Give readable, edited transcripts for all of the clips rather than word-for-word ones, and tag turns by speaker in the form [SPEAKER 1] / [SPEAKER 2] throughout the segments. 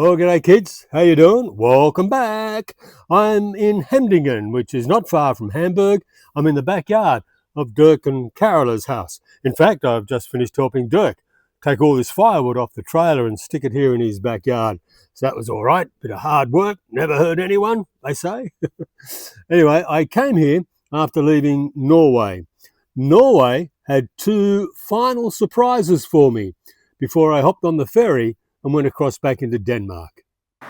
[SPEAKER 1] Well, g'day kids, how you doing? Welcome back. I'm in Hemdingen, which is not far from Hamburg. I'm in the backyard of Dirk and Carola's house. In fact, I've just finished helping Dirk take all this firewood off the trailer and stick it here in his backyard. So that was all right, bit of hard work, never hurt anyone, they say. Anyway, I came here after leaving Norway. Norway had two final surprises for me before I hopped on the ferry and went across back into Denmark.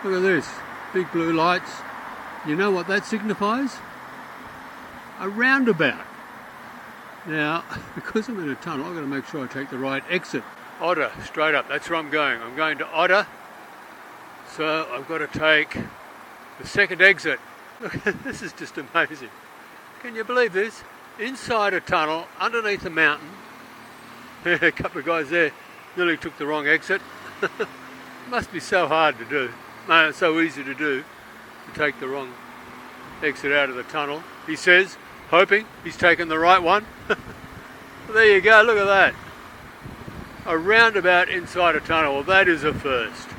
[SPEAKER 1] Look at this, big blue lights. You know what that signifies? A roundabout. Now, because I'm in a tunnel, I've got to make sure I take the right exit. Otter, straight up, that's where I'm going. I'm going to Otter, so I've got to take the second exit. Look, this is just amazing. Can you believe this? Inside a tunnel, underneath a mountain. A couple of guys there nearly took the wrong exit. Must be so hard to do. No, it's so easy to do, to take the wrong exit out of the tunnel. He says, hoping he's taken the right one. There you go, look at that. A roundabout inside a tunnel. Well, that is a first.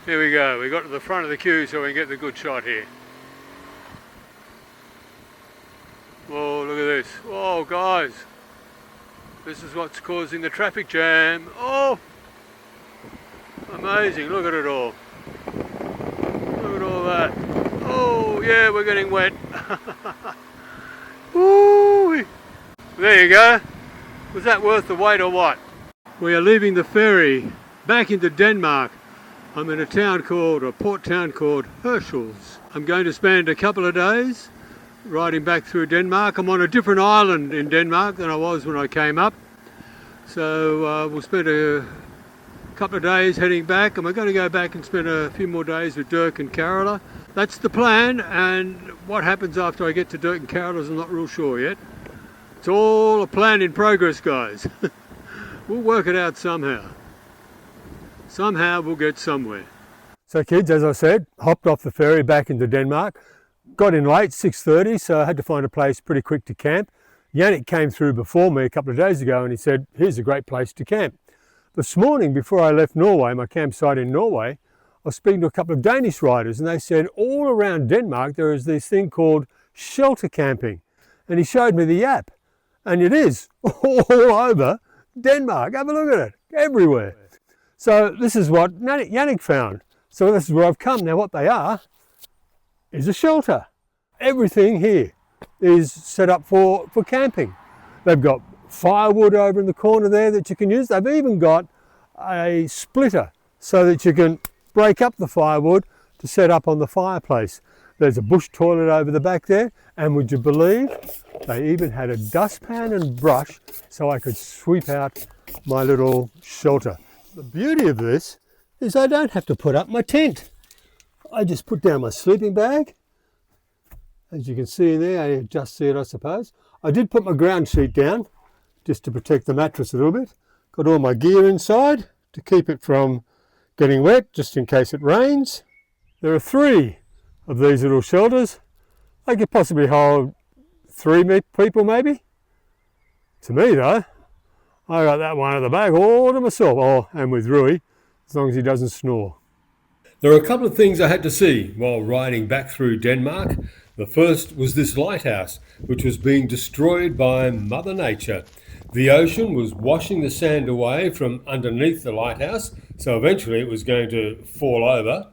[SPEAKER 1] Here we go. We got to the front of the queue so we can get the good shot here. Whoa, look at this. Oh, guys. This is what's causing the traffic jam. Oh! Amazing, look at it all. Look at all that. Oh, yeah, we're getting wet. Ooh. There you go. Was that worth the wait or what? We are leaving the ferry back into Denmark. I'm in a port town called Herschels. I'm going to spend a couple of days riding back through Denmark. I'm on a different island in Denmark than I was when I came up. So we'll spend a couple of days heading back, and we're going to go back and spend a few more days with Dirk and Carola. That's the plan, and what happens after I get to Dirk and Carola's I'm not real sure yet. It's all a plan in progress, guys. We'll work it out somehow. Somehow we'll get somewhere. So kids, as I said, hopped off the ferry back into Denmark. Got in late, 6:30, so I had to find a place pretty quick to camp. Yannick came through before me a couple of days ago and he said, here's a great place to camp. This morning, before I left Norway, my campsite in Norway, I was speaking to a couple of Danish riders and they said all around Denmark there is this thing called shelter camping. And he showed me the app. And it is all over Denmark. Have a look at it, everywhere. So this is what Yannick found. So this is where I've come. Now what they are is a shelter. Everything here is set up for camping. They've got firewood over in the corner there that you can use. They've even got a splitter so that you can break up the firewood to set up on the fireplace. There's a bush toilet over the back there, and would you believe they even had a dustpan and brush so I could sweep out my little shelter. The beauty of this is I don't have to put up my tent. I just put down my sleeping bag. As you can see in there, I just see it I suppose. I did put my ground sheet down just to protect the mattress a little bit. Got all my gear inside to keep it from getting wet, just in case it rains. There are 3 of these little shelters. They could possibly hold 3 people maybe. To me though, I got that one at the back all to myself. Oh, and with Rui, as long as he doesn't snore. There are a couple of things I had to see while riding back through Denmark. The first was this lighthouse, which was being destroyed by Mother Nature. The ocean was washing the sand away from underneath the lighthouse, so eventually it was going to fall over.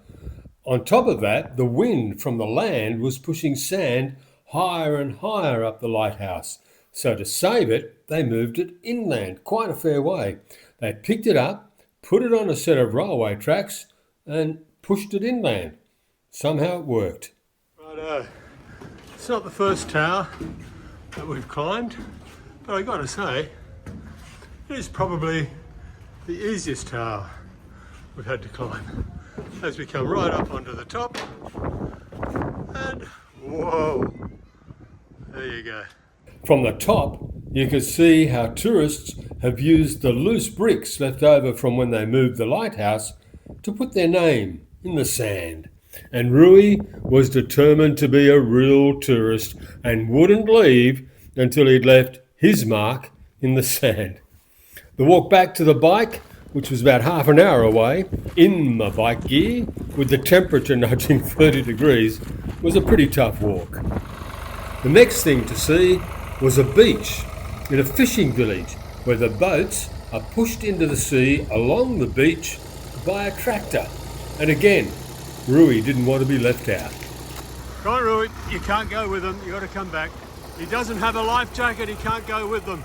[SPEAKER 1] On top of that, the wind from the land was pushing sand higher and higher up the lighthouse. So to save it, they moved it inland quite a fair way. They picked it up, put it on a set of railway tracks and pushed it inland. Somehow it worked. Righto. It's not the first tower that we've climbed, but I've got to say, it is probably the easiest tower we've had to climb. As we come right up onto the top, and whoa, there you go. From the top, you can see how tourists have used the loose bricks left over from when they moved the lighthouse to put their name in the sand. And Rui was determined to be a real tourist and wouldn't leave until he'd left his mark in the sand. The walk back to the bike which was about half an hour away, in my bike gear, with the temperature nudging 30 degrees, was a pretty tough walk. The next thing to see was a beach in a fishing village where the boats are pushed into the sea along the beach by a tractor. And again, Rui didn't want to be left out. Right, Rui, you can't go with them, you got to come back. He doesn't have a life jacket, he can't go with them.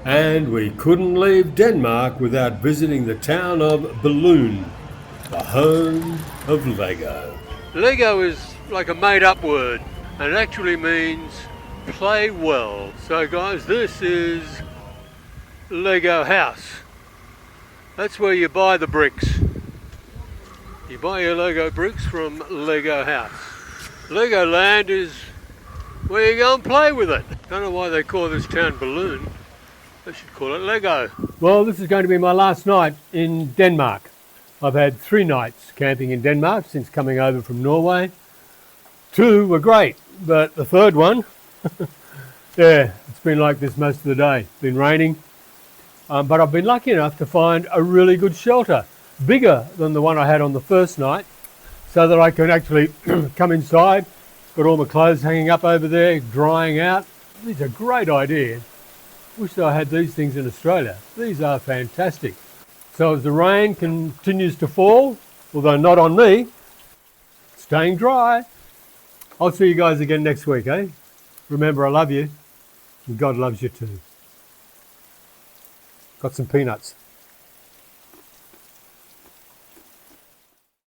[SPEAKER 1] And we couldn't leave Denmark without visiting the town of Billund, the home of Lego. Lego is like a made-up word, and it actually means play well. So guys, this is Lego house. That's where you buy the bricks. You buy your Lego bricks from Lego house. Legoland is where you go and play with it. Don't know why they call this town Billund. They should call it Lego. Well, this is going to be my last night in Denmark. I've had 3 nights camping in Denmark since coming over from Norway. 2 were great, but the third one, yeah, it's been like this most of the day. It's been raining, but I've been lucky enough to find a really good shelter, bigger than the one I had on the first night, so that I can actually come inside. Got all my clothes hanging up over there, drying out. These are a great idea. Wish that I had these things in Australia. These are fantastic. So as the rain continues to fall, although not on me, staying dry. I'll see you guys again next week, eh? Remember, I love you, and God loves you too. Got some peanuts.